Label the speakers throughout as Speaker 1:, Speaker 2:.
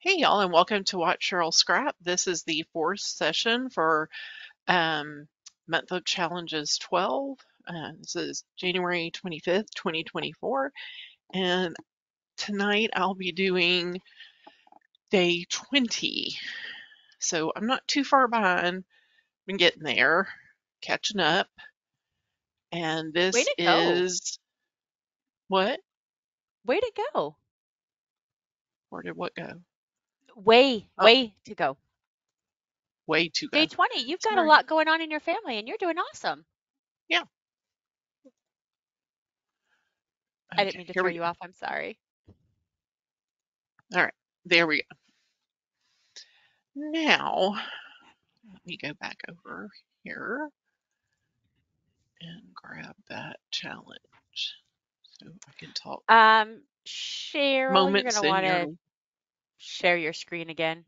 Speaker 1: Hey y'all, and welcome to Watch Cheryl Scrap. This is the fourth session for um, Month of Challenges 12. This is January 25th, 2024, and tonight I'll be doing day 20. So I'm not too far behind. Been getting there, catching up, and
Speaker 2: Way
Speaker 1: this
Speaker 2: to go.
Speaker 1: is what?
Speaker 2: Way to go.
Speaker 1: Where did what go?
Speaker 2: Way,
Speaker 1: Oh,
Speaker 2: way to go.
Speaker 1: way to
Speaker 2: Day
Speaker 1: go.
Speaker 2: 20, you've got a
Speaker 1: Sorry.
Speaker 2: lot going on in your family and you're doing awesome.
Speaker 1: Yeah.
Speaker 2: I didn't
Speaker 1: Okay,
Speaker 2: mean to
Speaker 1: here
Speaker 2: throw
Speaker 1: we
Speaker 2: you off. I'm sorry.
Speaker 1: go. All right, there we go. Now, let me go back over here and grab that challenge so I can talk
Speaker 2: Cheryl, you're going to
Speaker 1: moments in
Speaker 2: want
Speaker 1: your.
Speaker 2: to share your screen again.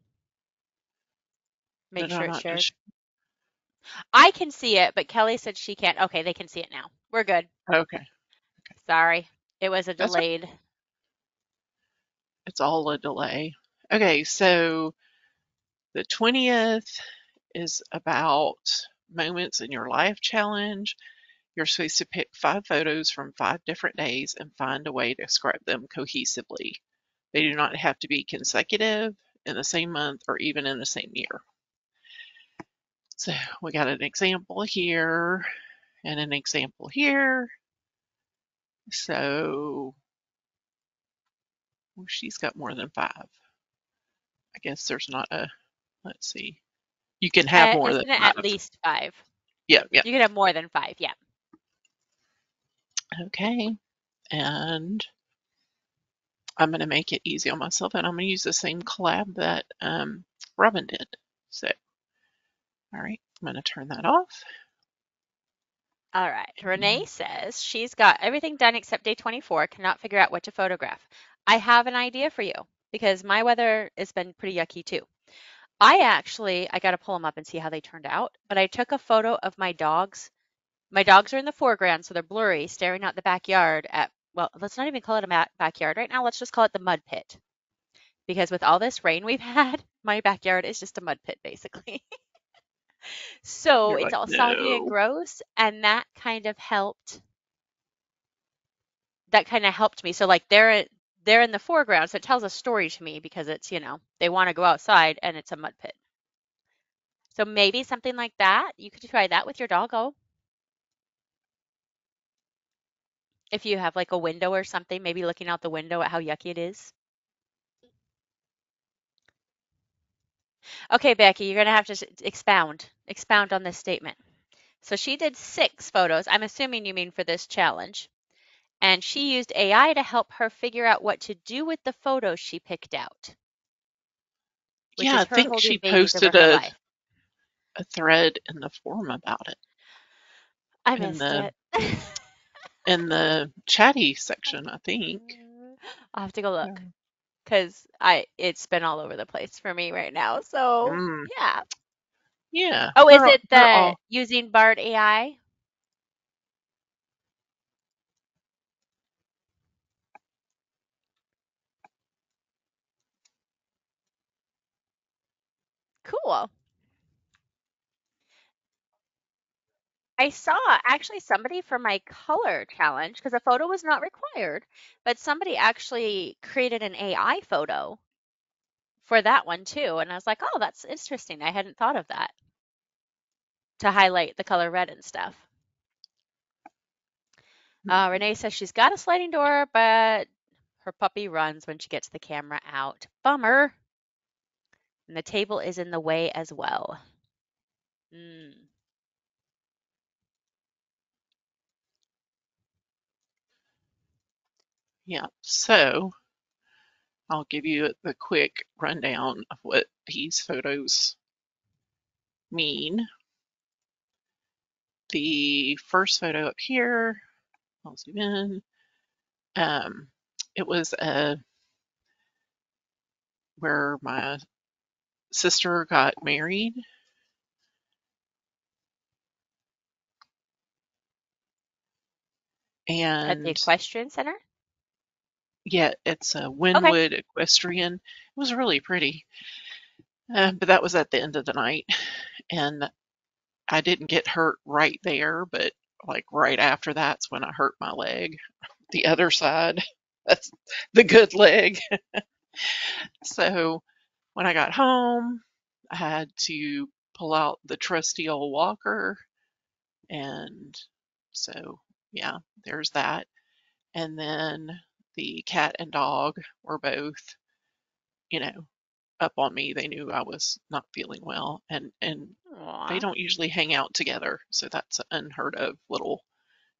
Speaker 2: Make
Speaker 1: Did I
Speaker 2: sure it's
Speaker 1: not
Speaker 2: shared.
Speaker 1: just?
Speaker 2: I can see it, but Kelly said she can't. Okay, they can see it now. We're good.
Speaker 1: Okay, okay.
Speaker 2: Sorry. It was a
Speaker 1: That's okay.
Speaker 2: delayed.
Speaker 1: It's all a delay. Okay, so the 20th is about moments in your life challenge. You're supposed to pick 5 photos from 5 different days and find a way to describe them cohesively. They do not have to be consecutive, in the same month, or even in the same year. So we got an example here and an example here. So well, she's got more than 5. I guess there's not a, let's see. You can have more than
Speaker 2: Isn't it at
Speaker 1: 5.
Speaker 2: least five?
Speaker 1: Yeah, yeah.
Speaker 2: You can have more than five. Yeah.
Speaker 1: Okay. And I'm going to make it easy on myself and I'm going to use the same collab that Robin did. So, all right, I'm going to turn that off.
Speaker 2: All right. Renee says she's got everything done except day 24, cannot figure out what to photograph. I have an idea for you because my weather has been pretty yucky too. I got to pull them up and see how they turned out, but I took a photo of my dogs. My dogs are in the foreground, so they're blurry, staring out the backyard at, well, let's not even call it a backyard right now. Let's just call it the mud pit because with all this rain we've had, my backyard is just a mud pit basically. So
Speaker 1: You're
Speaker 2: it's
Speaker 1: like,
Speaker 2: all soggy and
Speaker 1: no.
Speaker 2: gross, and that kind of helped me. So like they're in the foreground, so it tells a story to me because it's they want to go outside and it's a mud pit. So maybe something like that. You could try that with your doggo. If you have like a window or something, maybe looking out the window at how yucky it is. Okay, Becky, you're gonna have to expound on this statement. So she did 6 photos. I'm assuming you mean for this challenge. And she used AI to help her figure out what to do with the photos she picked out, which
Speaker 1: Yeah,
Speaker 2: is
Speaker 1: I
Speaker 2: her
Speaker 1: think she
Speaker 2: holding babies over
Speaker 1: posted
Speaker 2: her life.
Speaker 1: a thread in the forum about it
Speaker 2: I
Speaker 1: in
Speaker 2: missed
Speaker 1: the
Speaker 2: it.
Speaker 1: in the chatty section, I think.
Speaker 2: I'll have to go look
Speaker 1: Yeah.
Speaker 2: because it's been all over the place for me right now. So
Speaker 1: Mm,
Speaker 2: yeah.
Speaker 1: yeah,
Speaker 2: Oh, is it
Speaker 1: they're
Speaker 2: the
Speaker 1: all.
Speaker 2: using Bard AI? Cool. I saw actually somebody for my color challenge because a photo was not required, but somebody actually created an AI photo for that one too. And I was like, oh, that's interesting. I hadn't thought of that to highlight the color red and stuff. Renee says she's got a sliding door, but her puppy runs when she gets the camera out. Bummer. And the table is in the way as well. Mm.
Speaker 1: Yeah, so I'll give you the quick rundown of what these photos mean. The first photo up here, I'll zoom in. Um, it was where my sister got married,
Speaker 2: At the
Speaker 1: and
Speaker 2: equestrian center?
Speaker 1: Yeah, it's a
Speaker 2: Okay.
Speaker 1: Wynwood Equestrian. It was really pretty. But that was at the end of the night. And I didn't get hurt right there, but like right after that's when I hurt my leg, the other side. That's the good leg. So when I got home, I had to pull out the trusty old walker. And so, yeah, there's that. And then the cat and dog were both, you know, up on me. They knew I was not feeling well, and they
Speaker 2: Aw.
Speaker 1: don't usually hang out together, so that's an unheard of little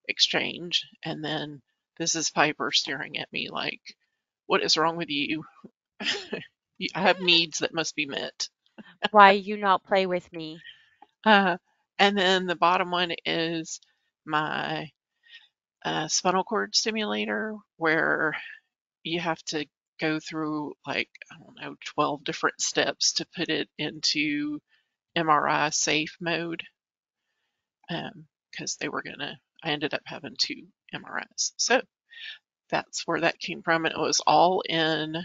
Speaker 1: exchange. And then this is Piper staring at me like, "What is wrong with you? I have needs that must be met."
Speaker 2: Why you not play with me?
Speaker 1: Uh, and then the bottom one is my spinal cord stimulator, where you have to go through like, I don't know, 12 different steps to put it into MRI safe mode, because they were gonna, I ended up having 2 MRIs. So that's where that came from. And it was all in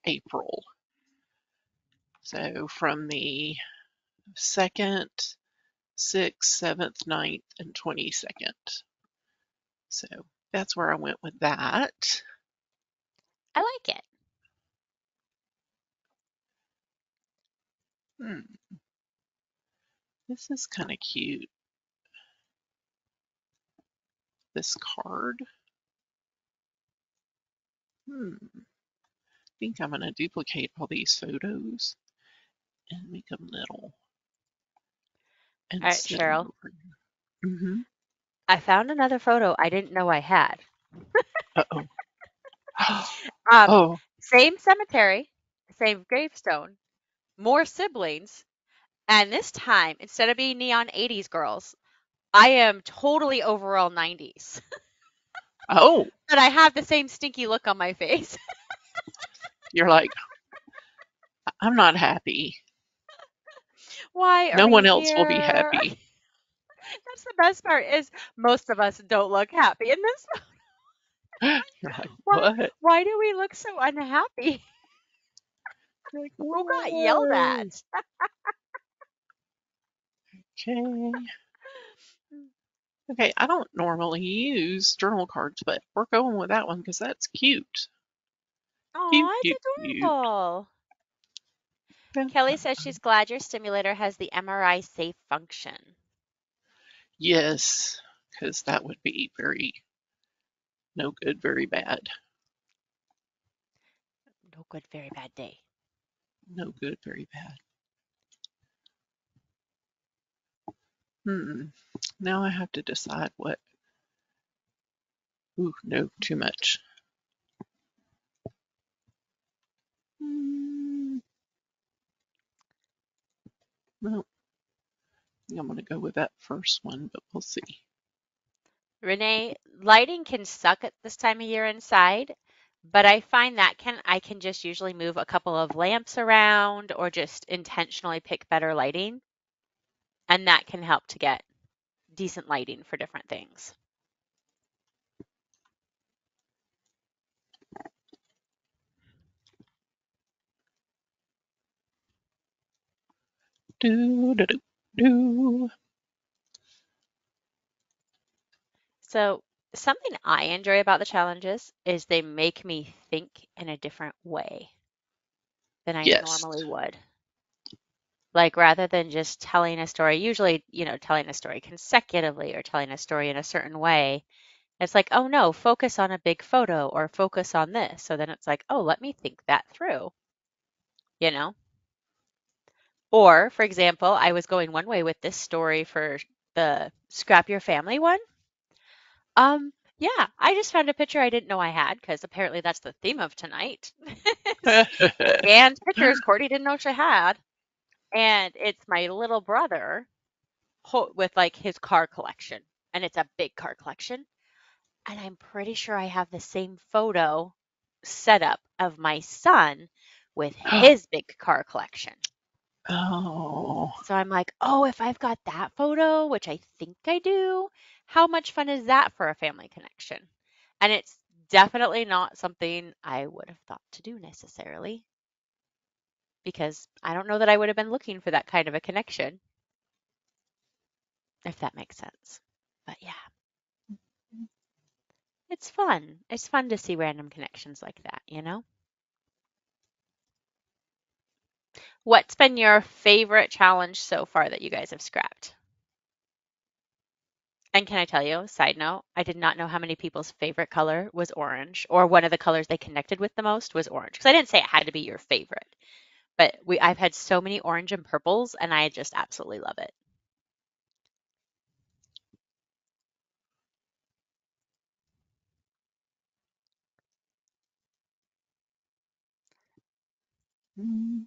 Speaker 1: April. So from the 2nd, 6th, 7th, 9th, and 22nd. So that's where I went with that.
Speaker 2: I like it.
Speaker 1: Hmm, this is kind of cute. This card. I think I'm going to duplicate all these photos and make them little
Speaker 2: All
Speaker 1: and
Speaker 2: right,
Speaker 1: sit them
Speaker 2: Cheryl.
Speaker 1: over here.
Speaker 2: I found another photo I didn't know I had.
Speaker 1: Uh-oh.
Speaker 2: Um,
Speaker 1: Oh,
Speaker 2: Same cemetery, same gravestone, more siblings, and this time instead of being neon 80s girls, I am totally overall 90s.
Speaker 1: oh,
Speaker 2: But I have the same stinky look on my face.
Speaker 1: you're like, I'm not happy.
Speaker 2: Why
Speaker 1: No
Speaker 2: are you
Speaker 1: one else will be
Speaker 2: here?
Speaker 1: happy.
Speaker 2: That's the best part is most of us don't look happy in this.
Speaker 1: You're like,
Speaker 2: Why
Speaker 1: what?
Speaker 2: why do we look so unhappy?
Speaker 1: You're like,
Speaker 2: Who got yelled
Speaker 1: why?
Speaker 2: at?
Speaker 1: Okay. Okay, I don't normally use journal cards, but we're going with that one because that's cute. Cute,
Speaker 2: Oh, it's
Speaker 1: cute, cute.
Speaker 2: adorable. Kelly says she's glad your stimulator has the MRI safe function.
Speaker 1: Yes, because that would be very no good, very bad.
Speaker 2: No good, very bad day.
Speaker 1: No good, very bad. Hmm. Now I have to decide what. Ooh, no, too much. Hmm. Well, I think I'm going to go with that first one, but we'll see.
Speaker 2: Renee, lighting can suck at this time of year inside, but I find that I can just usually move a couple of lamps around or just intentionally pick better lighting, and that can help to get decent lighting for different things.
Speaker 1: Do, do, do, do.
Speaker 2: So, something I enjoy about the challenges is they make me think in a different way than I
Speaker 1: Yes.
Speaker 2: normally would. Like rather than just telling a story, usually, telling a story consecutively or telling a story in a certain way, it's like, oh no, focus on a big photo or focus on this. So then it's like, oh, let me think that through, you know? Or, for example, I was going one way with this story for the Scrap Your Family one. Yeah, I just found a picture I didn't know I had because apparently that's the theme of tonight. Scanned pictures Courtney didn't know she had. And it's my little brother with like his car collection. And it's a big car collection. And I'm pretty sure I have the same photo setup of my son with his big car collection.
Speaker 1: Oh,
Speaker 2: So I'm like, oh, if I've got that photo, which I think I do, how much fun is that for a family connection? And it's Definitely not something I would have thought to do necessarily, because I don't know that I would have been looking for that kind of a connection, if that makes sense. But yeah, it's fun. It's fun to see random connections like that, you know? What's been your favorite challenge so far that you guys have scrapped? And can I tell you, side note, I did not know how many people's favorite color was orange, or one of the colors they connected with the most was orange. Because I didn't say it had to be your favorite, but I've had so many orange and purples, and I just absolutely love it.
Speaker 1: Mm,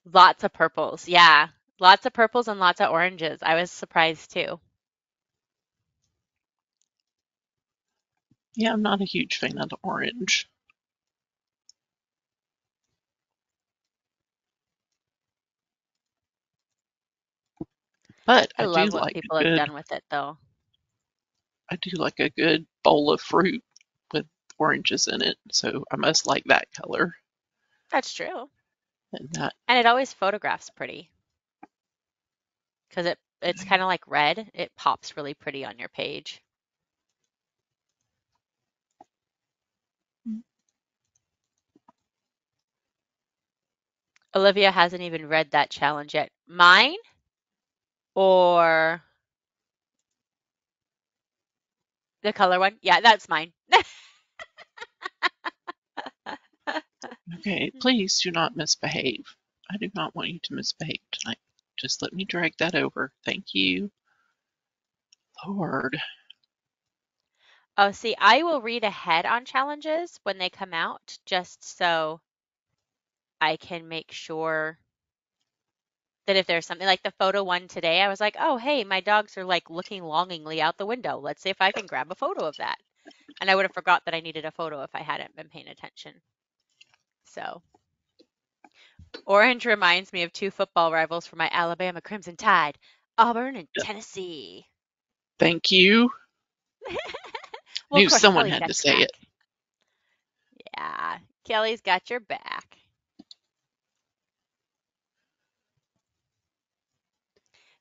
Speaker 2: Lots of purples, yeah. Lots of purples and lots of oranges. I was surprised too.
Speaker 1: yeah, I'm not a huge fan of the orange, but
Speaker 2: I love what people have done with it though.
Speaker 1: I do like a good bowl of fruit with oranges in it, so I must like that color.
Speaker 2: That's true.
Speaker 1: And that,
Speaker 2: And it always photographs pretty because it's kind of like red. It pops really pretty on your page. Olivia hasn't even read that challenge yet. Mine or the color one? Yeah, that's mine.
Speaker 1: okay, please do not misbehave. I do not want you to misbehave tonight. Just let me drag that over. Thank you. Lord.
Speaker 2: Oh, see, I will read ahead on challenges when they come out just so I can make sure that if there's something like the photo one today, I was like, oh, hey, my dogs are like looking longingly out the window. Let's see if I can grab a photo of that. And I would have forgot that I needed a photo if I hadn't been paying attention. So, orange reminds me of two football rivals for my Alabama Crimson Tide, Auburn and Tennessee.
Speaker 1: Thank you.
Speaker 2: Well, of
Speaker 1: Knew
Speaker 2: course,
Speaker 1: someone
Speaker 2: Kelly's
Speaker 1: had
Speaker 2: got
Speaker 1: to
Speaker 2: your
Speaker 1: say it.
Speaker 2: back. Yeah, Kelly's got your back.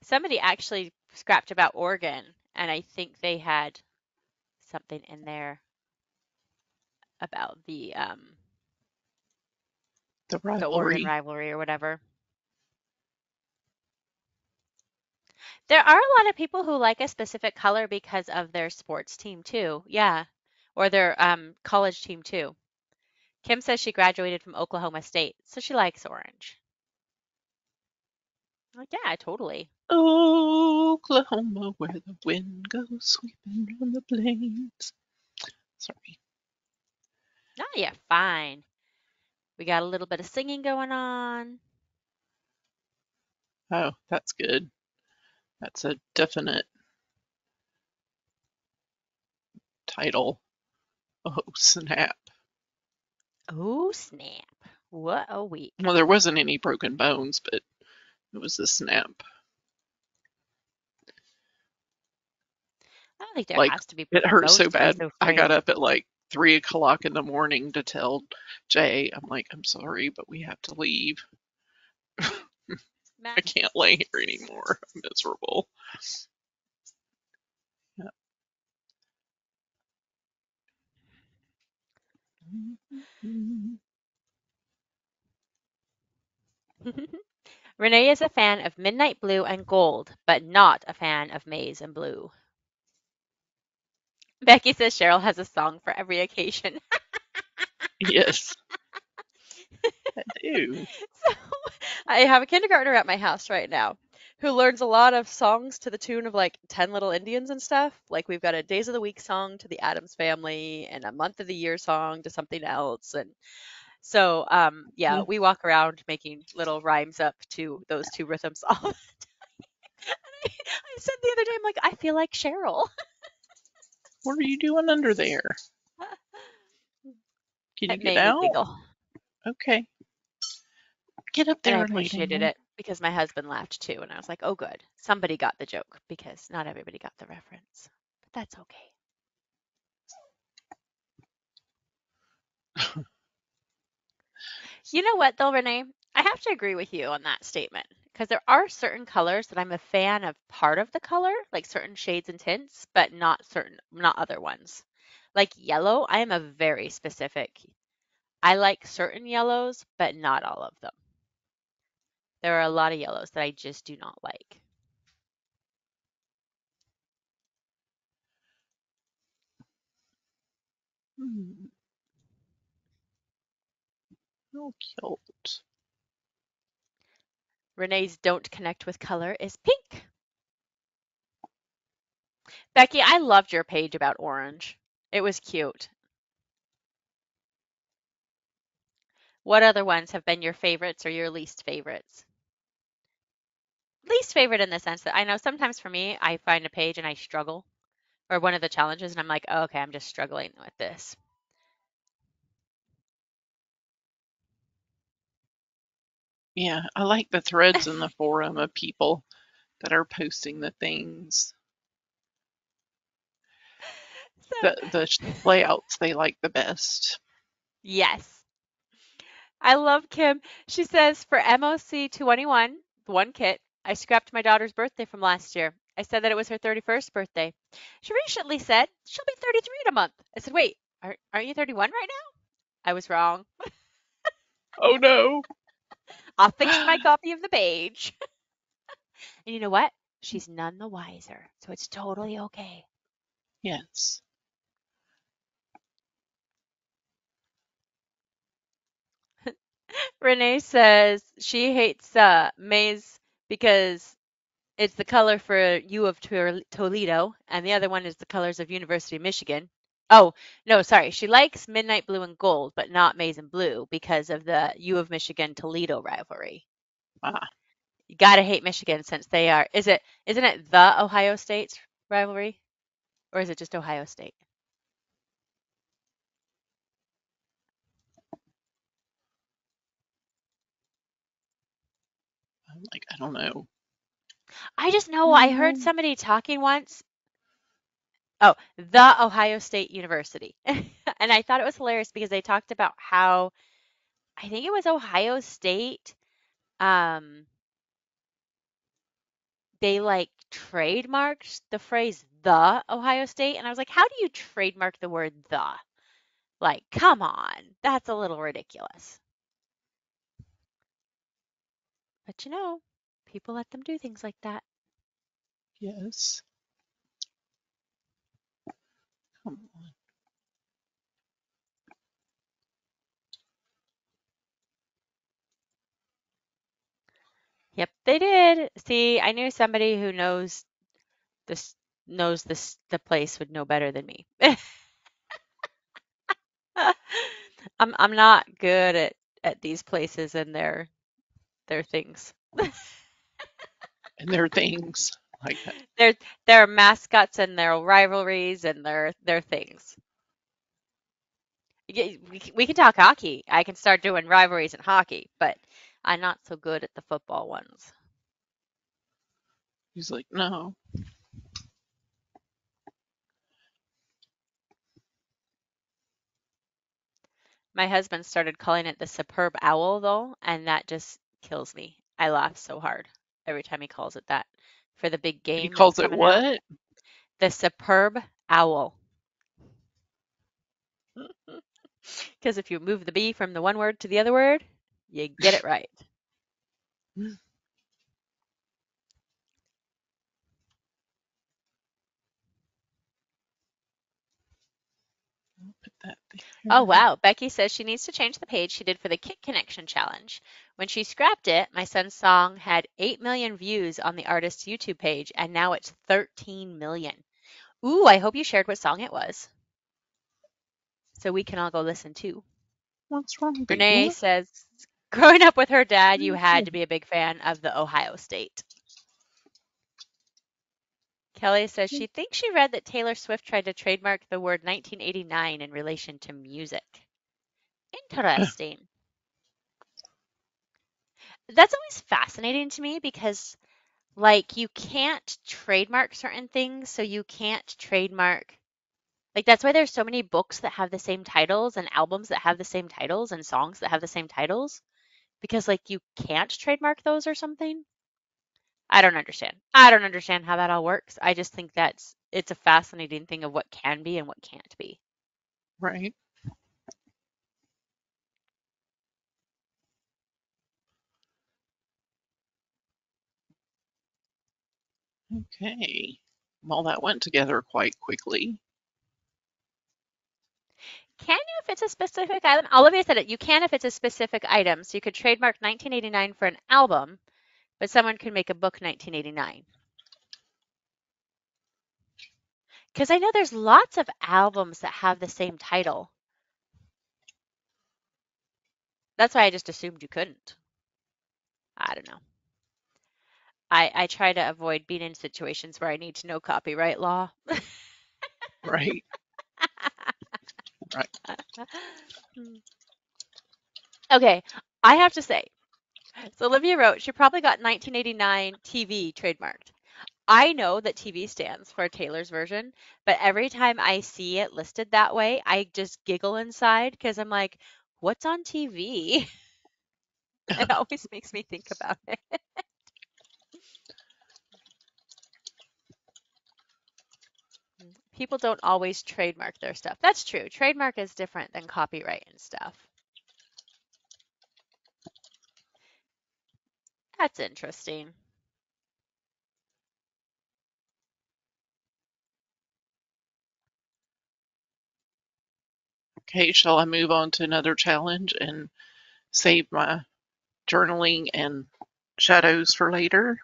Speaker 2: Somebody actually scrapped about Oregon, and I think they had something in there about
Speaker 1: The
Speaker 2: the Oregon
Speaker 1: rivalry.
Speaker 2: rivalry or whatever. There are a lot of people who like a specific color because of their sports team too. Yeah. Or their college team too. Kim says she graduated from Oklahoma State, so she likes orange. Like, yeah, totally.
Speaker 1: Oklahoma, where the wind goes sweeping on the plains. Sorry.
Speaker 2: Oh, yeah, fine. We got a little bit of singing going on.
Speaker 1: Oh, that's good. That's a definite title. Oh, snap.
Speaker 2: Oh, snap. What a week.
Speaker 1: Well, there wasn't any broken bones, but it was a snap.
Speaker 2: I don't think there
Speaker 1: Like,
Speaker 2: has to be
Speaker 1: it
Speaker 2: broken
Speaker 1: hurt
Speaker 2: bones
Speaker 1: so
Speaker 2: to be
Speaker 1: bad.
Speaker 2: so
Speaker 1: I got
Speaker 2: frayed.
Speaker 1: up at like 3 o'clock in the morning to tell Jay, I'm like, I'm sorry, but we have to leave. I
Speaker 2: Max.
Speaker 1: can't lay here anymore. I'm miserable. Yeah.
Speaker 2: Renee is a fan of midnight blue and gold, but not a fan of maize and blue. Becky says Cheryl has a song for every occasion.
Speaker 1: Yes, I do.
Speaker 2: So I have a kindergartner at my house right now who learns a lot of songs to the tune of like 10 Little Indians and stuff. Like we've got a Days of the Week song to the Addams Family and a Month of the Year song to something else. And so, yeah, we walk around making little rhymes up to those two rhythms all the I said the other day, I'm like, I feel like Cheryl.
Speaker 1: What are you doing under there? Can you
Speaker 2: It
Speaker 1: get
Speaker 2: made me
Speaker 1: out?
Speaker 2: giggle.
Speaker 1: Okay. Get up
Speaker 2: And I
Speaker 1: there and lay
Speaker 2: appreciated
Speaker 1: down.
Speaker 2: it because my husband laughed too. And I was like, oh, good. Somebody got the joke because not everybody got the reference. But that's okay. You know what, though, Renee? I have to agree with you on that statement because there are certain colors that I'm a fan of part of the color, like certain shades and tints, but not other ones. Like yellow, I am a very specific. I like certain yellows, but not all of them. There are a lot of yellows that I just do not like.
Speaker 1: Hmm, how cute.
Speaker 2: Renee's don't connect with color is pink. Becky, I loved your page about orange. It was cute. What other ones have been your favorites or your least favorites? Least favorite in the sense that I know sometimes for me, I find a page and I struggle, or one of the challenges, and I'm like, oh, okay, I'm just struggling with this.
Speaker 1: Yeah, I like the threads in the forum of people that are posting the things.
Speaker 2: So,
Speaker 1: The layouts they like the best.
Speaker 2: yes, I love Kim. She says for MOC21, the one kit, I scrapped my daughter's birthday from last year. I said that it was her 31st birthday. She recently said she'll be 33 in a month. I said, wait, aren't you 31 right now? I was wrong.
Speaker 1: Oh no.
Speaker 2: I fixed my copy of the page. And you know what? She's none the wiser, so it's totally okay.
Speaker 1: Yes.
Speaker 2: Renee says she hates maize because it's the color for U of Toledo, and the other one is the colors of University of Michigan. Oh, no, sorry. She likes midnight blue and gold, but not maize and blue because of the U of Michigan Toledo rivalry.
Speaker 1: Ah,
Speaker 2: You gotta hate Michigan since they are. Isn't it the Ohio State rivalry, or is it just Ohio State?
Speaker 1: I'm like, I don't know.
Speaker 2: I just know I heard
Speaker 1: Mm,
Speaker 2: somebody talking once. Oh, the Ohio State University. And I thought it was hilarious because they talked about how I think it was Ohio State, um, they like trademarked the phrase the Ohio State. And I was like, how do you trademark the word the? Like, come on, that's a little ridiculous. But people let them do things like that.
Speaker 1: yes. Come on.
Speaker 2: Yep, they did. See, I knew somebody who this knows the place would know better than me. I'm not good at these places and their things.
Speaker 1: And there are things like that.
Speaker 2: Their their mascots and their rivalries and their things. We can talk hockey. I can start doing rivalries in hockey, but I'm not so good at the football ones.
Speaker 1: He's like, no.
Speaker 2: My husband started calling it the superb owl though, and that just kills me. I laugh so hard every time he calls it that for the big
Speaker 1: He
Speaker 2: game that's
Speaker 1: calls it
Speaker 2: coming out.
Speaker 1: what?
Speaker 2: The superb owl. Because if you move the B from the one word to the other word, you get it right.
Speaker 1: Put that
Speaker 2: Oh,
Speaker 1: there.
Speaker 2: wow. Becky says she needs to change the page she did for the Kit Connection Challenge. When she scrapped it, my son's song had 8 million views on the artist's YouTube page, and now it's 13 million. Ooh, I hope you shared what song it was so we can all go listen too.
Speaker 1: What's wrong,
Speaker 2: Renee
Speaker 1: baby?
Speaker 2: says, growing up with her dad, you had to be a big fan of the Ohio State. Kelly says she thinks she read that Taylor Swift tried to trademark the word 1989 in relation to music. Interesting. That's always fascinating to me because, like, you can't trademark certain things, so you can't trademark. Like that's why there's so many books that have the same titles and albums that have the same titles and songs that have the same titles because like you can't trademark those or something. I don't understand. I don't understand how that all works. I just think it's a fascinating thing of what can be and what can't be.
Speaker 1: Right. Okay. Well, that went together quite quickly.
Speaker 2: Can you if it's a specific item? Olivia said it. You can if it's a specific item. So you could trademark 1989 for an album, but someone could make a book 1989. Because I know there's lots of albums that have the same title. That's why I just assumed you couldn't. I don't know. I try to avoid being in situations where I need to know copyright law.
Speaker 1: Right. Right.
Speaker 2: Okay, I have to say, so Olivia wrote she probably got 1989 TV trademarked. I know that TV stands for Taylor's version, but every time I see it listed that way, I just giggle inside because I'm like, what's on TV? It always makes me think about it. People don't always trademark their stuff. That's true. Trademark is different than copyright and stuff. That's interesting.
Speaker 1: Okay, shall I move on to another challenge and save my journaling and shadows for later?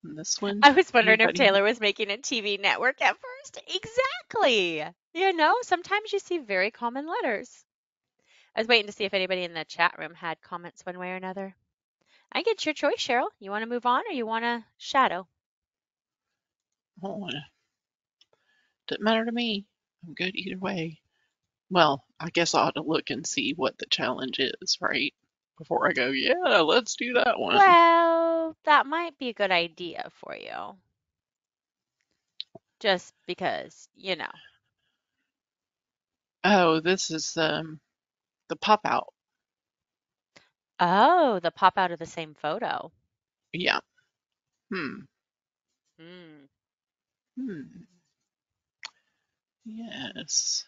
Speaker 1: And this one,
Speaker 2: I was wondering if
Speaker 1: anybody?
Speaker 2: Taylor was making a TV network at first. Exactly. Sometimes you see very common letters. I was waiting to see if anybody in the chat room had comments one way or another. I get your choice, Cheryl. You want to move on or you want to shadow?
Speaker 1: Oh, doesn't matter to me. I'm good either way. Well, I guess I ought to look and see what the challenge is, right? Before I go, yeah, let's do that one.
Speaker 2: Well, that might be a good idea for you. Just because.
Speaker 1: Oh, this is the pop out.
Speaker 2: Oh, the pop out of the same photo.
Speaker 1: Yeah. Hmm.
Speaker 2: Hmm.
Speaker 1: Hmm. Yes.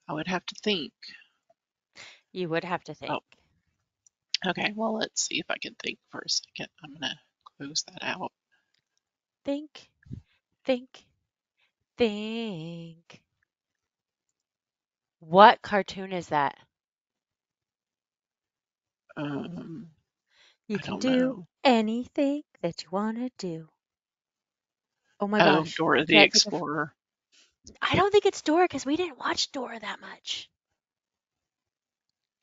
Speaker 1: I would have to think.
Speaker 2: You would have to
Speaker 1: Oh,
Speaker 2: think.
Speaker 1: okay. Well, let's see if I can think for a second. I'm gonna close that out.
Speaker 2: Think, think, think. What cartoon is that?
Speaker 1: Um,
Speaker 2: You
Speaker 1: I
Speaker 2: can
Speaker 1: don't
Speaker 2: do
Speaker 1: know.
Speaker 2: anything that you want to do. Oh my
Speaker 1: Oh,
Speaker 2: gosh. I
Speaker 1: Dora the
Speaker 2: can't think of.
Speaker 1: Explorer.
Speaker 2: I don't think it's Dora because we didn't watch Dora that much.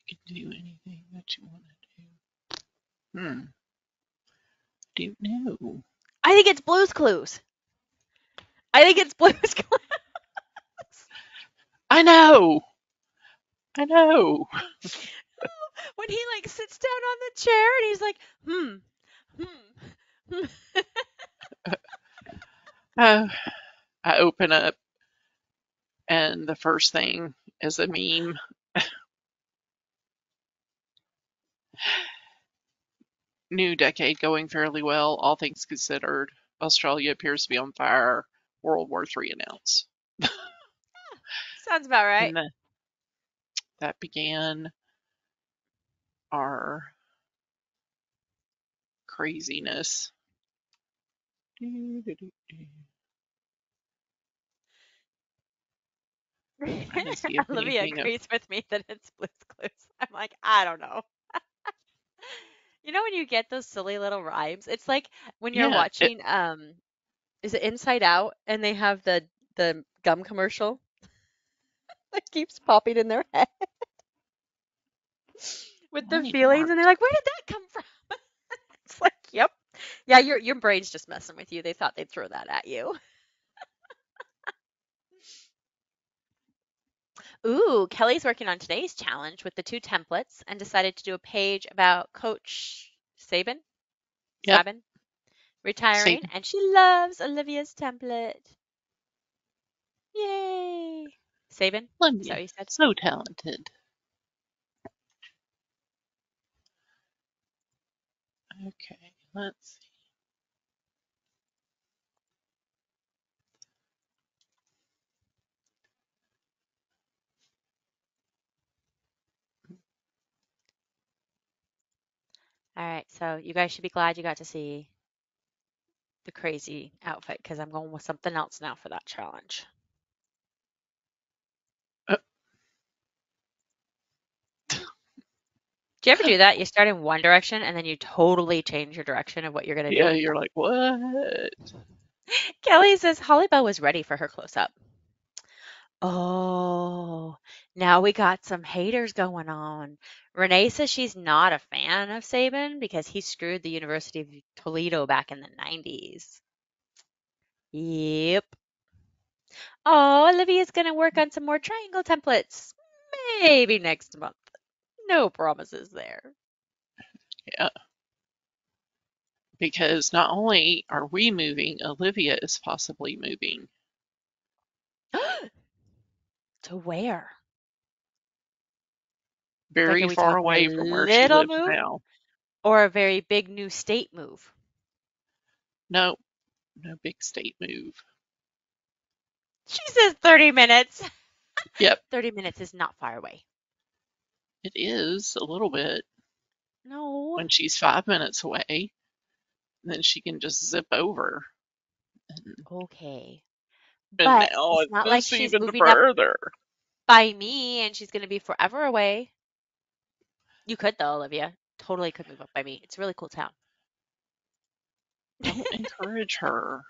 Speaker 1: You can do anything that you want to do. Don't know.
Speaker 2: I think it's Blue's Clues. I think it's Blue's Clues.
Speaker 1: I know. I know.
Speaker 2: When he like sits down on the chair and he's like, hmm, hmm, hmm.
Speaker 1: Uh, I open up, and the first thing is a meme. New decade going fairly well, all things considered. Australia appears to be on fire. World War III announced.
Speaker 2: Sounds about right.
Speaker 1: And that began our craziness. Trying to see if
Speaker 2: Olivia
Speaker 1: anything of,
Speaker 2: agrees with me that it's Blue's Clues. I'm like, I don't know. You know when you get those silly little rhymes? It's like when you're
Speaker 1: yeah,
Speaker 2: watching is it Inside Out and they have the gum commercial that keeps popping in their head with the
Speaker 1: line
Speaker 2: feelings and they're
Speaker 1: art.
Speaker 2: like, "Where did that come from?" It's like, "Yep. Yeah, your brain's just messing with you. They thought they'd throw that at you." Ooh, Kelly's working on today's challenge with the two templates and decided to do a page about Coach Saban.
Speaker 1: Yep,
Speaker 2: Sabin. retiring,
Speaker 1: Saving
Speaker 2: and she loves Olivia's template. Yay! Sabin? Is that
Speaker 1: Olivia.
Speaker 2: what you said?
Speaker 1: So talented. Okay, let's see.
Speaker 2: All right, so you guys should be glad you got to see the crazy outfit because I'm going with something else now for that challenge.
Speaker 1: Uh,
Speaker 2: Do you ever do that? You start in one direction and then you totally change your direction of what you're going to
Speaker 1: yeah,
Speaker 2: do?
Speaker 1: you're like, what?
Speaker 2: Kelly says Holly Bell was ready for her close up. Oh, now we got some haters going on. Renee says she's not a fan of Saban because he screwed the University of Toledo back in the 90s. Yep. Oh, Olivia's going to work on some more triangle templates. Maybe next month. No promises there.
Speaker 1: Yeah, because not only are we moving, Olivia is possibly moving.
Speaker 2: To where? Like, are
Speaker 1: Very
Speaker 2: we
Speaker 1: far
Speaker 2: talking a
Speaker 1: away from where she
Speaker 2: little
Speaker 1: lives
Speaker 2: move
Speaker 1: now.
Speaker 2: or a very big new state move?
Speaker 1: No, no big state move.
Speaker 2: She says 30 minutes.
Speaker 1: Yep,
Speaker 2: 30 minutes is not far away.
Speaker 1: it is a little bit
Speaker 2: No.
Speaker 1: when she's 5 minutes away. Then she can just zip over.
Speaker 2: Okay.
Speaker 1: And
Speaker 2: But
Speaker 1: now
Speaker 2: it's
Speaker 1: it's
Speaker 2: not like
Speaker 1: just
Speaker 2: she's
Speaker 1: even
Speaker 2: moving up
Speaker 1: further.
Speaker 2: by me and she's going to be forever away. You could, though, Olivia. Totally could move up by me. It's a really cool town.
Speaker 1: Don't encourage her.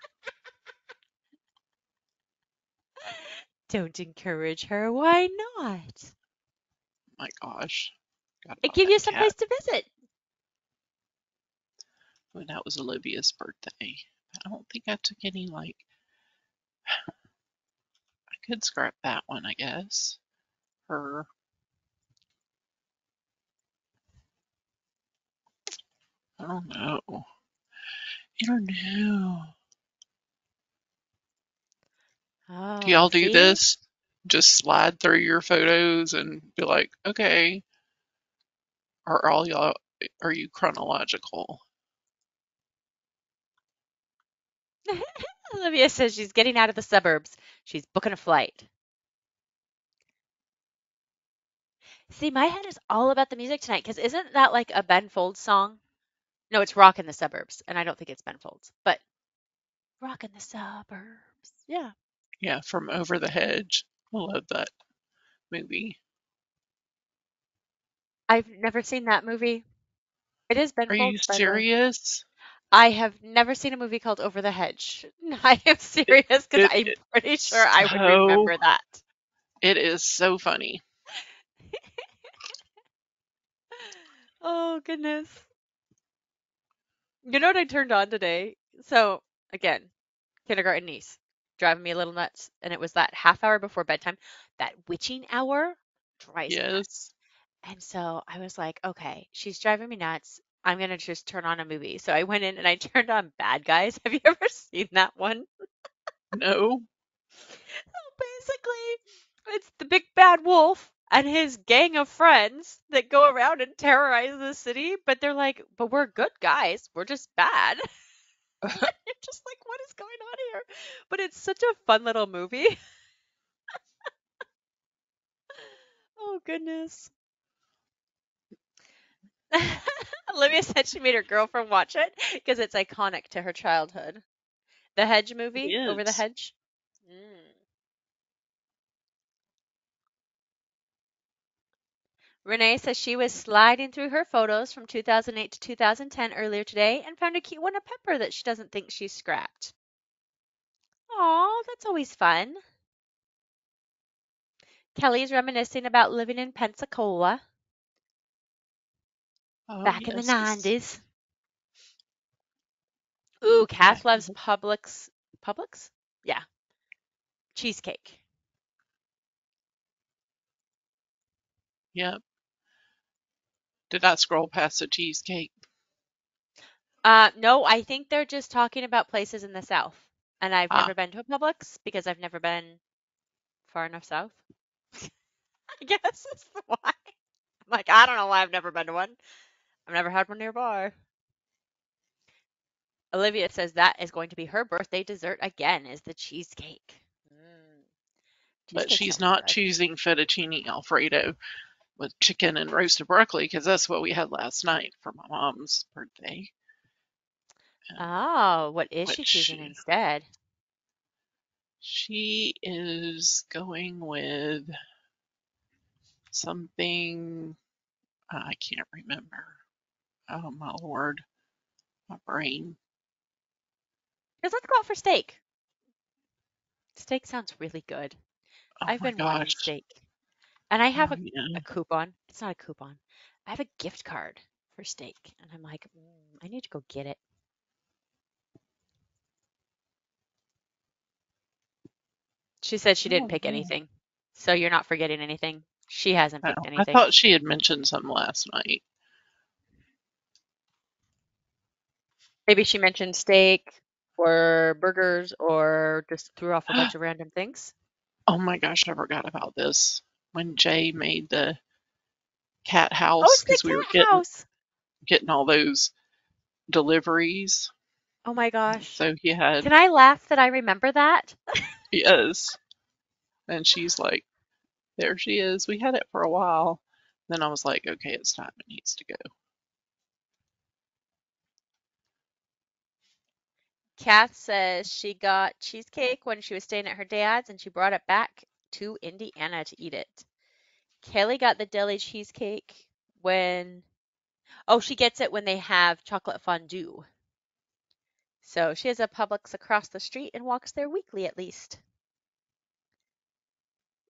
Speaker 2: Don't encourage her. Why not?
Speaker 1: My gosh, forgot
Speaker 2: It
Speaker 1: about
Speaker 2: gives
Speaker 1: that
Speaker 2: you
Speaker 1: cat.
Speaker 2: someplace to visit.
Speaker 1: When that was Olivia's birthday. I don't think I took any, like, I could scrap that one, I guess. Her, I don't know. I don't know. Do
Speaker 2: Oh,
Speaker 1: y'all do
Speaker 2: see?
Speaker 1: this? Just slide through your photos and be like, okay, or all y'all, are you chronological?
Speaker 2: Olivia says she's getting out of the suburbs. She's booking a flight. See, my head is all about the music tonight because isn't that like a Ben Folds song? No, it's Rock in the Suburbs, and I don't think it's Ben Folds, but Rock in the Suburbs. Yeah.
Speaker 1: Yeah, from Over the Hedge. I love that movie.
Speaker 2: I've never seen that movie. It is Ben
Speaker 1: Are you
Speaker 2: Folds, by the way.
Speaker 1: serious?
Speaker 2: I have never seen a movie called Over the Hedge. I am
Speaker 1: It,
Speaker 2: serious because I'm pretty sure I would
Speaker 1: so,
Speaker 2: remember that.
Speaker 1: it is so funny.
Speaker 2: Oh, goodness. You know what I turned on today? So, again, kindergarten niece driving me a little nuts. And it was that half hour before bedtime. That witching hour drives me nuts.
Speaker 1: Yes.
Speaker 2: And so I was like, okay, she's driving me nuts. I'm going to just turn on a movie. So I went in and I turned on Bad Guys. Have you ever seen that one?
Speaker 1: No.
Speaker 2: Basically, it's the big bad wolf and his gang of friends that go around and terrorize the city. But they're like, but we're good guys. We're just bad. You're just like, what is going on here? But it's such a fun little movie. Oh, goodness. Olivia said she made her girlfriend watch it because it's iconic to her childhood. The Hedge
Speaker 1: It
Speaker 2: movie, Over the
Speaker 1: is.
Speaker 2: Hedge. Mm. Renee says she was sliding through her photos from 2008 to 2010 earlier today and found a cute one of Pepper that she doesn't think she's scrapped. Aw, that's always fun. Kelly's reminiscing about living in Pensacola
Speaker 1: Oh,
Speaker 2: back in the
Speaker 1: yes.
Speaker 2: 90s. Ooh, Kath
Speaker 1: Back.
Speaker 2: loves Publix. Publix? Yeah, cheesecake.
Speaker 1: Yep. Did I scroll past the cheesecake?
Speaker 2: No, I think they're just talking about places in the South. And I've
Speaker 1: Ah,
Speaker 2: never been to a Publix because I've never been far enough south. I guess that's why. I'm like, I don't know why I've never been to one. I've never had one nearby. Olivia says that is going to be her birthday dessert again, is the cheesecake. Mm,
Speaker 1: but
Speaker 2: cheesecake's
Speaker 1: she's
Speaker 2: always
Speaker 1: not
Speaker 2: good.
Speaker 1: choosing fettuccine Alfredo with chicken and roasted broccoli because that's what we had last night for my mom's birthday. And
Speaker 2: Oh, what is she
Speaker 1: which
Speaker 2: choosing instead?
Speaker 1: she is going with something I can't remember. Oh my lord, my brain.
Speaker 2: Because let's go out for steak. Steak sounds really good.
Speaker 1: Oh
Speaker 2: I've
Speaker 1: my
Speaker 2: been wanting
Speaker 1: gosh.
Speaker 2: steak. And I have
Speaker 1: Oh
Speaker 2: a
Speaker 1: yeah.
Speaker 2: coupon. It's not a coupon. I have a gift card for steak. And I'm like, I need to go get it. She said she didn't
Speaker 1: Oh
Speaker 2: pick
Speaker 1: yeah.
Speaker 2: anything. So you're not forgetting anything. She hasn't picked
Speaker 1: Oh, I
Speaker 2: anything.
Speaker 1: thought she had mentioned some last night.
Speaker 2: Maybe she mentioned steak or burgers or just threw off a bunch of random things.
Speaker 1: Oh my gosh, I forgot about this. When Jay made the cat
Speaker 2: Oh,
Speaker 1: house
Speaker 2: it's the
Speaker 1: because we were
Speaker 2: cat
Speaker 1: getting
Speaker 2: house.
Speaker 1: all those deliveries.
Speaker 2: Oh my gosh.
Speaker 1: So he had
Speaker 2: Can I laugh that I remember that?
Speaker 1: yes, and she's like, "There she is. We had it for a while." Then I was like, "Okay, it's time. It needs to go."
Speaker 2: Kath says she got cheesecake when she was staying at her dad's and she brought it back to Indiana to eat it. Kelly got the deli cheesecake when, oh, she gets it when they have chocolate fondue. So she has a Publix across the street and walks there weekly at least.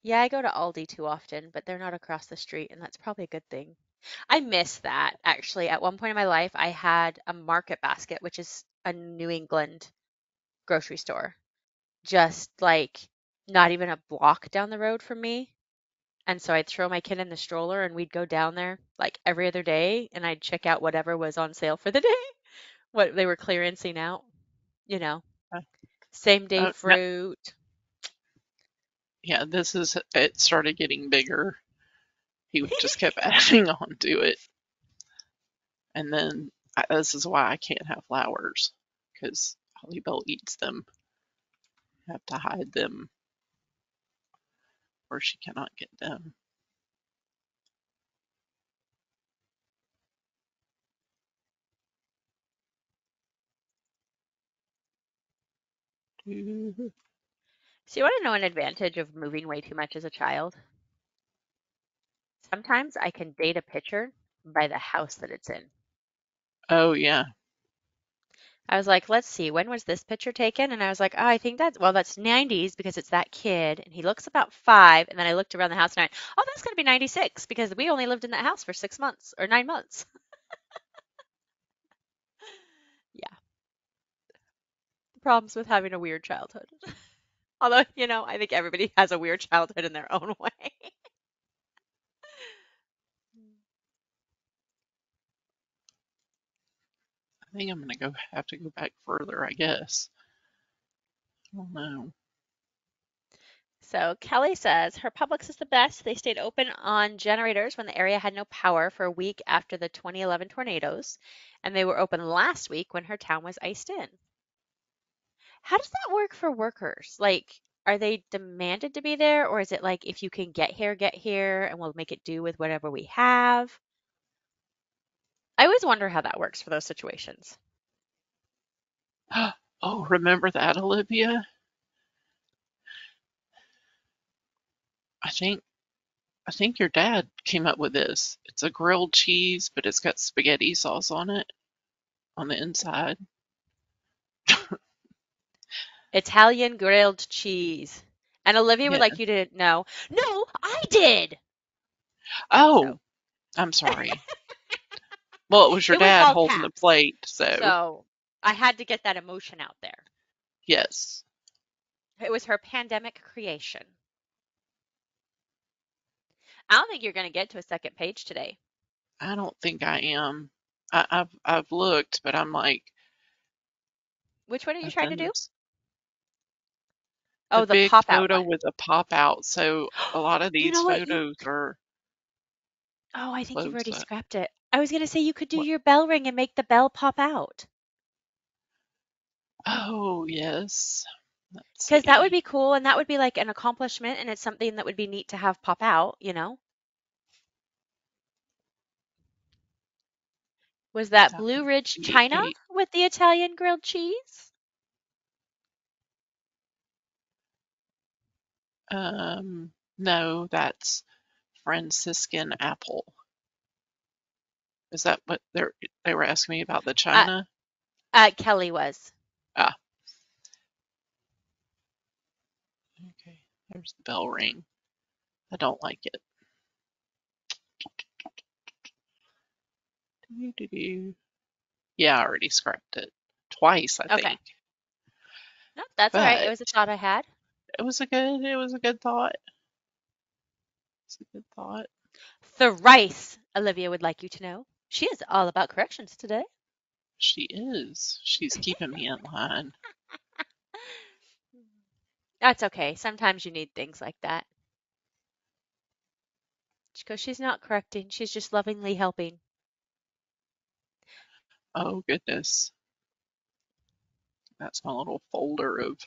Speaker 2: Yeah, I go to Aldi too often, but they're not across the street, and that's probably a good thing. I miss that, actually. At one point in my life, I had a Market Basket, which is a New England grocery store, just like not even a block down the road from me. And so I'd throw my kid in the stroller and we'd go down there like every other day and I'd check out whatever was on sale for the day, what they were clearancing out, you know,
Speaker 1: Uh,
Speaker 2: same day
Speaker 1: no,
Speaker 2: fruit.
Speaker 1: yeah, this is it. Started getting bigger. He just kept adding on to it, and then this is why I can't have flowers because Holly Bell eats them. I have to hide them, or she cannot get them.
Speaker 2: So you want to know an advantage of moving way too much as a child? Sometimes I can date a picture by the house that it's in.
Speaker 1: Oh yeah,
Speaker 2: I was like, let's see, when was this picture taken? And I was like, oh, I think that's, well, that's 90s because it's that kid and he looks about 5. And then I looked around the house and I went, oh, that's going to be 96 because we only lived in that house for 6 months or 9 months. Yeah, problems with having a weird childhood. Although, I think everybody has a weird childhood in their own way.
Speaker 1: I think I'm gonna go have to go back further. I guess. I don't know.
Speaker 2: So Kelly says her Publix is the best. They stayed open on generators when the area had no power for a week after the 2011 tornadoes, and they were open last week when her town was iced in. How does that work for workers? Like, are they demanded to be there, or is it like if you can get here, and we'll make it do with whatever we have? I always wonder how that works for those situations.
Speaker 1: Oh, remember that, Olivia? I think I think your dad came up with this. It's a grilled cheese, but it's got spaghetti sauce on it on the inside.
Speaker 2: Italian grilled cheese. And Olivia would
Speaker 1: Yeah.
Speaker 2: like you to know, no, I did. So
Speaker 1: Oh, I'm sorry. Well, it was your
Speaker 2: it was
Speaker 1: dad
Speaker 2: all
Speaker 1: holding the
Speaker 2: caps.
Speaker 1: plate, so
Speaker 2: So I had to get that emotion out there.
Speaker 1: yes.
Speaker 2: It was her pandemic creation. I don't think you're going to get to a second page today.
Speaker 1: I don't think I am. I've looked, but I'm like,
Speaker 2: Which one are you trying to
Speaker 1: nothing.
Speaker 2: do?
Speaker 1: That's the
Speaker 2: Oh, the
Speaker 1: big
Speaker 2: pop-out
Speaker 1: photo
Speaker 2: one.
Speaker 1: with a pop out. So a lot of
Speaker 2: You
Speaker 1: these
Speaker 2: know what? You
Speaker 1: photos are
Speaker 2: Oh, I think you've
Speaker 1: close
Speaker 2: already
Speaker 1: up.
Speaker 2: scrapped it. I was gonna say you could do
Speaker 1: What?
Speaker 2: your bell ring and make the bell pop out.
Speaker 1: Oh, yes. Let's
Speaker 2: Because that would
Speaker 1: see.
Speaker 2: be cool and that would be like an accomplishment and it's something that would be neat to have pop out, you know? Was that
Speaker 1: That
Speaker 2: Blue
Speaker 1: would
Speaker 2: Ridge
Speaker 1: be
Speaker 2: China
Speaker 1: a
Speaker 2: with the Italian grilled cheese?
Speaker 1: no, that's Franciscan apple. Is that what they were asking me about the
Speaker 2: Uh,
Speaker 1: China?
Speaker 2: Kelly was.
Speaker 1: Ah, okay. There's the bell ring. I don't like it. Yeah, I already scrapped it twice, I
Speaker 2: Okay.
Speaker 1: think.
Speaker 2: No, that's all right. It
Speaker 1: But
Speaker 2: was a thought I had.
Speaker 1: it was a good thought. It's a good thought.
Speaker 2: Thrice, Olivia would like you to know. She is all about corrections today.
Speaker 1: She is. She's keeping me in line.
Speaker 2: That's okay. Sometimes you need things like that. Because she's not correcting, she's just lovingly helping.
Speaker 1: Oh goodness. That's my little folder of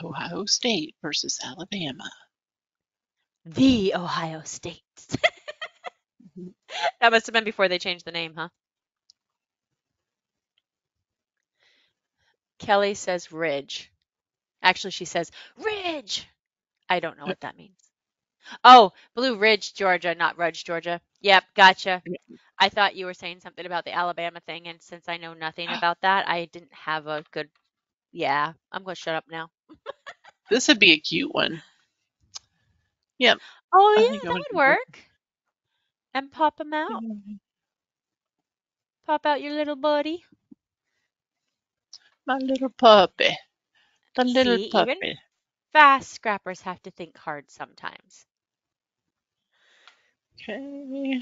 Speaker 1: Ohio State versus Alabama.
Speaker 2: The Ohio States.
Speaker 1: Mhm.
Speaker 2: That must have been before they changed the name, huh? Kelly says Ridge. Actually, she says Ridge. I don't know what that means. Oh, Blue Ridge, Georgia, not Rudge, Georgia. Yep, gotcha. I thought you were saying something about the Alabama thing, and since I know nothing about that, I didn't have a good. Yeah, I'm going to shut up now.
Speaker 1: This would be a cute one. Yep,
Speaker 2: Oh,
Speaker 1: I think
Speaker 2: yeah,
Speaker 1: I
Speaker 2: that
Speaker 1: would
Speaker 2: would
Speaker 1: do that.
Speaker 2: work. And pop them out. Pop out your little buddy.
Speaker 1: My little puppy. The little
Speaker 2: See, even
Speaker 1: puppy.
Speaker 2: fast scrappers have to think hard sometimes.
Speaker 1: Okay.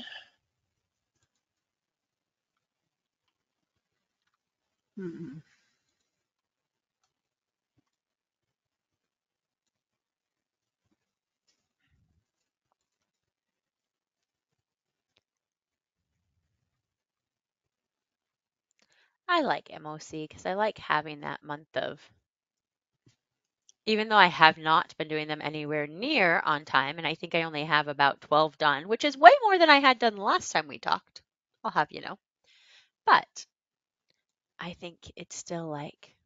Speaker 1: Hmm.
Speaker 2: I like MOC because I like having that month of, even though I have not been doing them anywhere near on time, and I think I only have about 12 done, which is way more than I had done last time we talked. I'll have you know. But I think it's still like,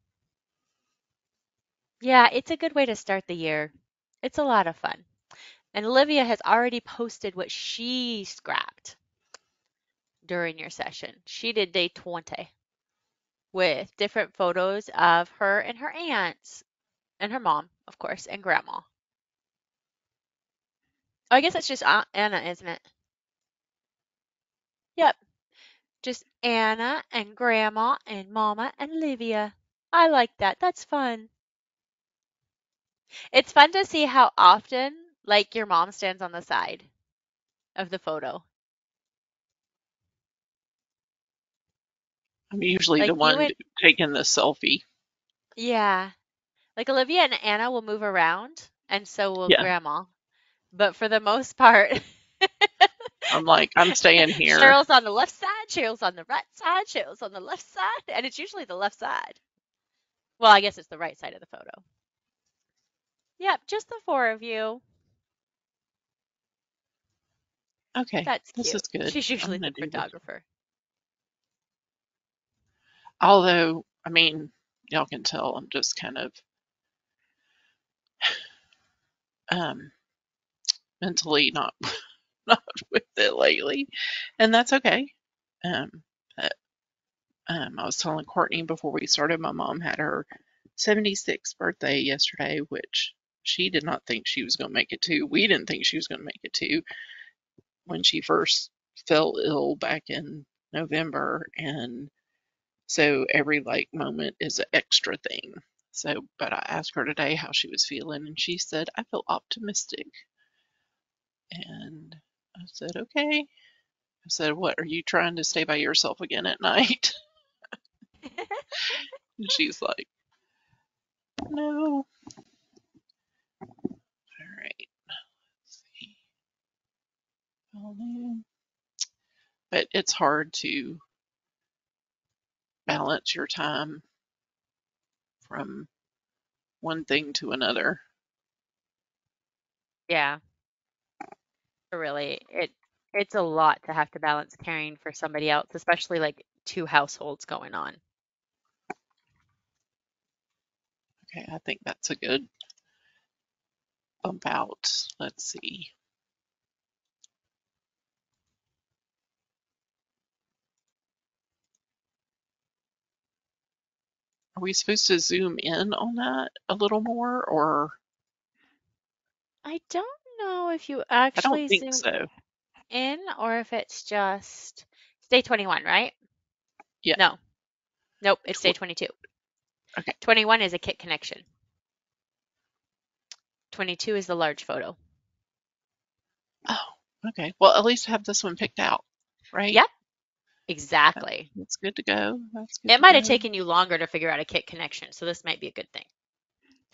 Speaker 2: yeah, it's a good way to start the year. It's a lot of fun. And Olivia has already posted what she scrapped during your session. She did day 20 with different photos of her and her aunts and her mom, of course, and grandma. Oh, I guess it's just Aunt Anna, isn't it? Yep, just Anna and grandma and mama and Olivia. I like that. That's fun. It's fun to see how often, like, your mom stands on the side of the photo.
Speaker 1: I'm usually
Speaker 2: Like
Speaker 1: the
Speaker 2: you
Speaker 1: one
Speaker 2: and
Speaker 1: taking the selfie.
Speaker 2: yeah, like Olivia and Anna will move around, and so will
Speaker 1: Yeah,
Speaker 2: grandma. But for the most part,
Speaker 1: I'm like, I'm staying here.
Speaker 2: Cheryl's on the left side, Cheryl's on the right side, Cheryl's on the left side, and it's usually the left side. Well, I guess it's the right side of the photo. Yep, just the four of you.
Speaker 1: Okay,
Speaker 2: That's
Speaker 1: this is
Speaker 2: cute.
Speaker 1: good.
Speaker 2: She's
Speaker 1: I'm
Speaker 2: usually
Speaker 1: gonna
Speaker 2: the
Speaker 1: do this.
Speaker 2: photographer.
Speaker 1: Although, I mean, y'all can tell I'm just kind of um mentally not not with it lately, and that's okay. Um, but, I was telling Courtney before we started, my mom had her 76th birthday yesterday, which she did not think she was going to make it to. We didn't think she was going to make it to when she first fell ill back in November, and so every like moment is an extra thing. So, but I asked her today how she was feeling, and she said, I feel optimistic. And I said, okay. I said, "What, are you trying to stay by yourself again at night?" And she's like, "No." All right. Let's see. But it's hard to balance your time from one thing to another.
Speaker 2: Yeah, really, it's a lot to have to balance caring for somebody else, especially like two households going on.
Speaker 1: Okay, I think that's a good bump out. Let's see. Are we supposed to zoom in on that a little more, or
Speaker 2: I don't know if you
Speaker 1: I don't
Speaker 2: actually
Speaker 1: think
Speaker 2: zoom
Speaker 1: so.
Speaker 2: in or if it's just it's day 21, right?
Speaker 1: Yeah.
Speaker 2: No, nope, it's day
Speaker 1: Tw
Speaker 2: 22.
Speaker 1: okay.
Speaker 2: 21 is a kit connection. 22 is the large photo.
Speaker 1: Oh, okay. Well, at least have this one picked out, right?
Speaker 2: Yep, exactly.
Speaker 1: That's good to go. That's good
Speaker 2: It
Speaker 1: to
Speaker 2: might have
Speaker 1: go.
Speaker 2: taken you longer to figure out a kit connection, so this might be a good thing.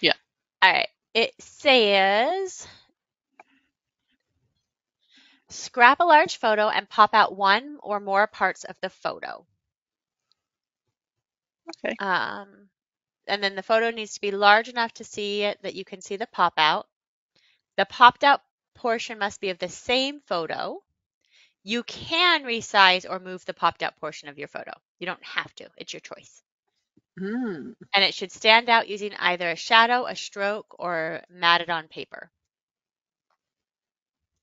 Speaker 1: Yeah.
Speaker 2: All right. It says scrap a large photo and pop out one or more parts of the photo.
Speaker 1: Okay.
Speaker 2: Um, and then the photo needs to be large enough to see it that you can see the pop out. The popped out portion must be of the same photo. You can resize or move the popped out portion of your photo. You don't have to, it's your choice.
Speaker 1: Hmm.
Speaker 2: And it should stand out using either a shadow, a stroke, or matted on paper.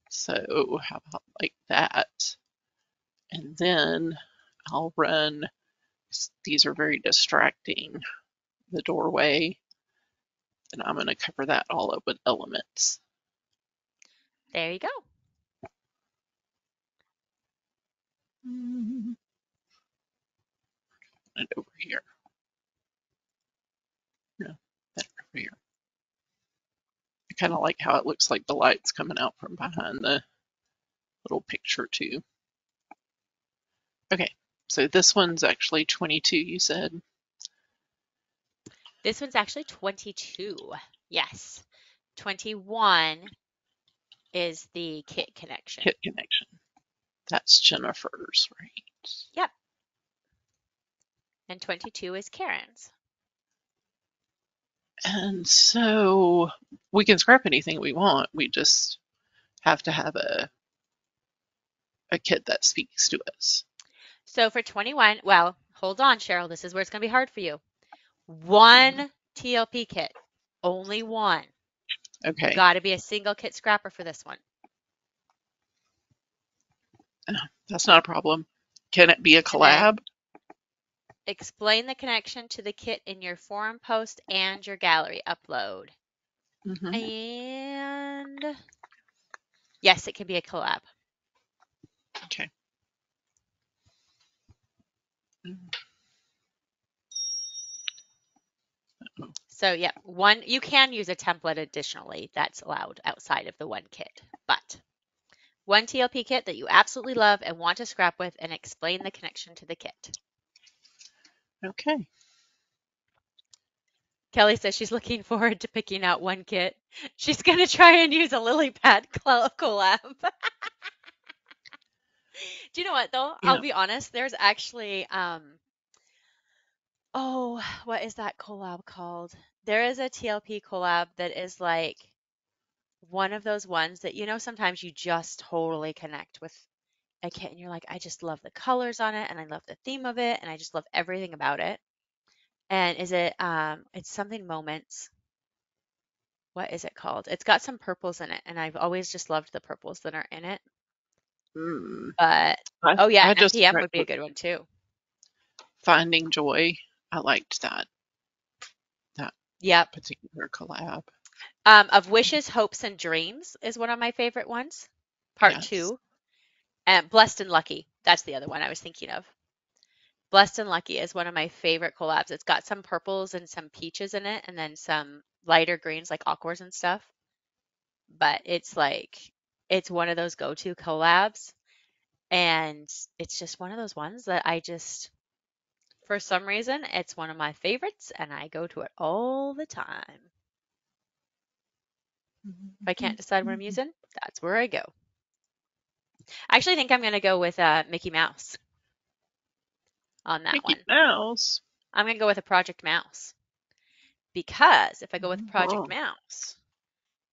Speaker 1: So how about like that? And then I'll run. These are very distracting. The doorway, and I'm going to cover that all up with elements.
Speaker 2: There you go.
Speaker 1: And over here. No, that over here. I kind of like how it looks like the light's coming out from behind the little picture too. Okay, so this one's actually 22, you said?
Speaker 2: This one's actually 22. Yes. 21 is the kit connection.
Speaker 1: Kit connection. That's Jennifer's, right?
Speaker 2: Yep. And 22 is Karen's.
Speaker 1: And so we can scrap anything we want. We just have to have a kit that speaks to us.
Speaker 2: So for 21, well, hold on, Cheryl. This is where it's going to be hard for you. One TLP kit, only one.
Speaker 1: Okay,
Speaker 2: Got to be a single kit scrapper for this one.
Speaker 1: that's not a problem. Can it be a
Speaker 2: And then
Speaker 1: collab?
Speaker 2: explain the connection to the kit in your forum post and your gallery upload.
Speaker 1: Mm-hmm.
Speaker 2: And yes, it can be a collab.
Speaker 1: Okay.
Speaker 2: So yeah, one you can use a template additionally that's allowed outside of the one kit, but one TLP kit that you absolutely love and want to scrap with and explain the connection to the kit.
Speaker 1: Okay.
Speaker 2: Kelly says she's looking forward to picking out one kit. She's going to try and use a lily pad collab. Do you know what though? I'll
Speaker 1: Yeah.
Speaker 2: be honest, there's actually oh, what is that collab called? There is a TLP collab that is like one of those ones that sometimes you just totally connect with a kit and you're like, I just love the colors on it and I love the theme of it and I just love everything about it. And is it it's something moments. What is it called? It's got some purples in it and I've always just loved the purples that are in it.
Speaker 1: Mm.
Speaker 2: But
Speaker 1: I,
Speaker 2: oh yeah,
Speaker 1: I
Speaker 2: and
Speaker 1: just
Speaker 2: NPM
Speaker 1: read
Speaker 2: would be a good one too.
Speaker 1: Finding Joy. I liked that
Speaker 2: Yep.
Speaker 1: particular collab.
Speaker 2: Of Wishes, Hopes, and Dreams is one of my favorite ones. Part
Speaker 1: Yes.
Speaker 2: 2. And Blessed and Lucky. That's the other one I was thinking of. Blessed and Lucky is one of my favorite collabs. It's got some purples and some peaches in it, and then some lighter greens like aquas and stuff. But it's one of those go-to collabs. And it's just one of those ones that I just, for some reason, it's one of my favorites and I go to it all the time. If I can't decide what I'm using, that's where I go. I actually think I'm going to go with Mickey Mouse on that
Speaker 1: Mickey
Speaker 2: one.
Speaker 1: Mouse.
Speaker 2: I'm going to go with a Project Mouse because if I go with Project
Speaker 1: Oh,
Speaker 2: Mouse,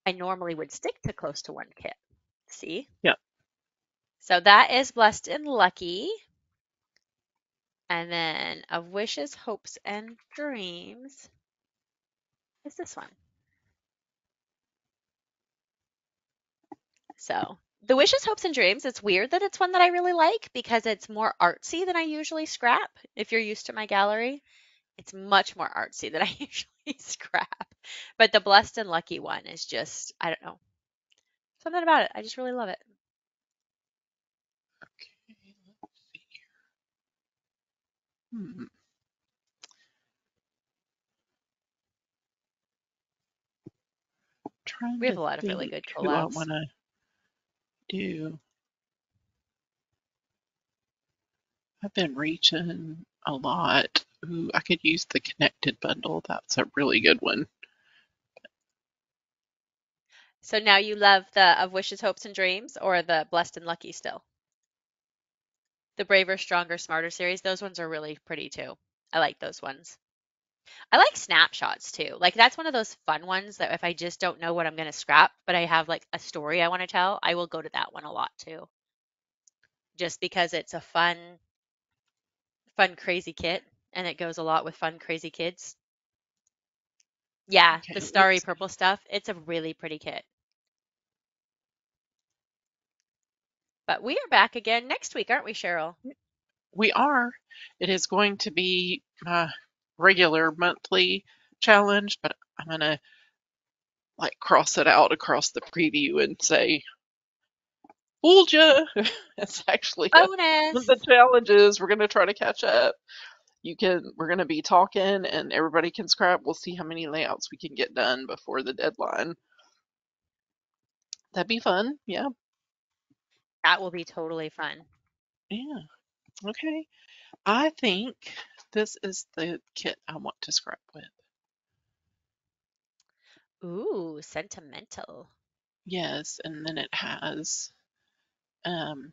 Speaker 2: I normally would stick to close to one kit. See?
Speaker 1: yeah.
Speaker 2: So that is Blessed and Lucky. And then of Wishes, Hopes, and Dreams is this one. So the Wishes, Hopes, and Dreams, it's weird that it's one that I really like because it's more artsy than I usually scrap. If you're used to my gallery, it's much more artsy than I usually scrap. But the Blessed and Lucky one is just, I don't know, something about it. I just really love it.
Speaker 1: Okay, let's see here. Trying
Speaker 2: We have
Speaker 1: to
Speaker 2: a lot of really
Speaker 1: think
Speaker 2: good
Speaker 1: who I
Speaker 2: collabs.
Speaker 1: want to do. I've been reaching a lot. Ooh, I could use the connected bundle. That's a really good one.
Speaker 2: So now you love the Of Wishes, Hopes, and Dreams or the Blessed and Lucky still? The Braver, Stronger, Smarter series, those ones are really pretty too. I like those ones. I like snapshots too. Like that's one of those fun ones that if I just don't know what I'm going to scrap, but I have like a story I want to tell, I will go to that one a lot too. Just because it's a fun crazy kit and it goes a lot with fun crazy kids. Yeah, the
Speaker 1: Okay,
Speaker 2: starry
Speaker 1: let's
Speaker 2: purple stuff, it's a really pretty kit. But we are back again next week, aren't we, Cheryl?
Speaker 1: We are. It is going to be my regular monthly challenge, but I'm gonna like cross it out across the preview and say, "Fooled ya!" It's actually one of
Speaker 2: Bonus.
Speaker 1: the challenges. We're gonna try to catch up. We're gonna be talking, and everybody can scrap. We'll see how many layouts we can get done before the deadline. That'd be fun. Yeah,
Speaker 2: That will be totally fun.
Speaker 1: yeah. Okay. I think this is the kit I want to scrap with.
Speaker 2: Ooh, sentimental.
Speaker 1: Yes, and then it has um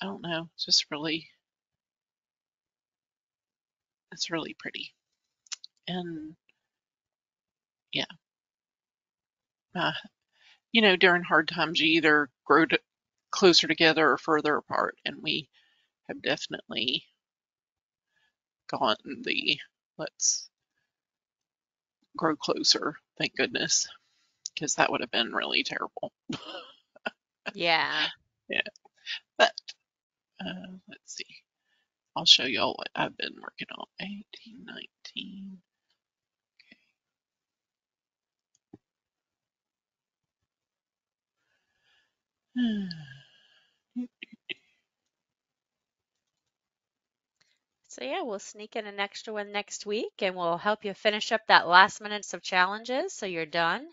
Speaker 1: I don't know, it's really pretty. And yeah, uh, during hard times you either closer together or further apart, and we have definitely gotten the let's grow closer, thank goodness, because that would have been really terrible.
Speaker 2: Yeah.
Speaker 1: Yeah, but let's see. I'll show y'all what I've been working on. 18, 19.
Speaker 2: So yeah, we'll sneak in an extra one next week and we'll help you finish up that last minutes of challenges so you're done.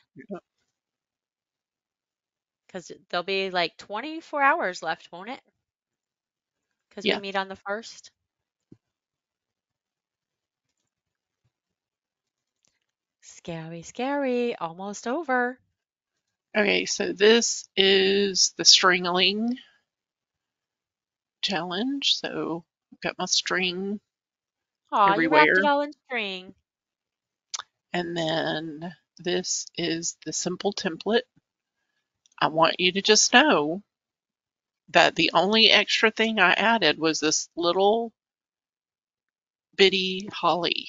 Speaker 2: Because there'll be like 24 hours left, won't it? Because we
Speaker 1: Yeah.
Speaker 2: meet on the 1st. Scary, scary. Almost over.
Speaker 1: Okay, so this is the stringling challenge. So I've got my string
Speaker 2: Aw, you wrapped it
Speaker 1: everywhere.
Speaker 2: all in string.
Speaker 1: And then this is the simple template. I want you to just know that the only extra thing I added was this little bitty holly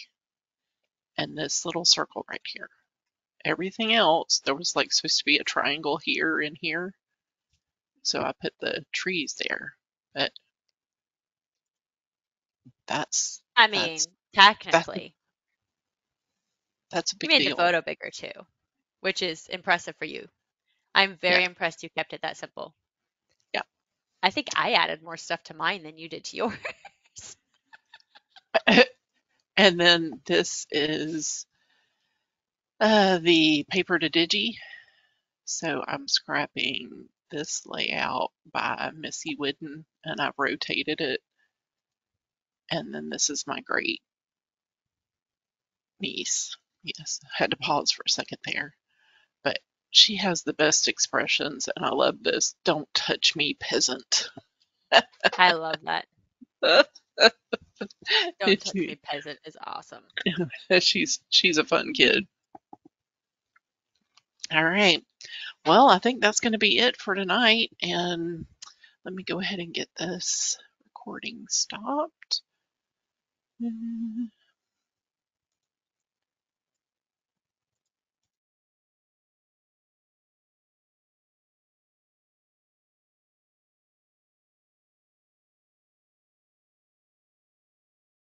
Speaker 1: and this little circle right here. Everything else, there was like supposed to be a triangle here and here. So I put the trees there. But that's
Speaker 2: I
Speaker 1: that's
Speaker 2: mean,
Speaker 1: that's
Speaker 2: technically.
Speaker 1: that's a
Speaker 2: You
Speaker 1: big
Speaker 2: made the
Speaker 1: deal.
Speaker 2: photo bigger too, which is impressive for you. I'm
Speaker 1: Yeah.
Speaker 2: very impressed you kept it that simple.
Speaker 1: Yeah.
Speaker 2: I think I added more stuff to mine than you did to yours.
Speaker 1: And then this is the paper to digi. So I'm scrapping this layout by Missy Whidden, and I've rotated it. And then this is my great niece. Yes, I had to pause for a second there. But she has the best expressions, and I love this. Don't touch me, peasant.
Speaker 2: I love that. Don't touch me, peasant is awesome.
Speaker 1: she's a fun kid. All right. Well, I think that's going to be it for tonight. And let me go ahead and get this recording stopped.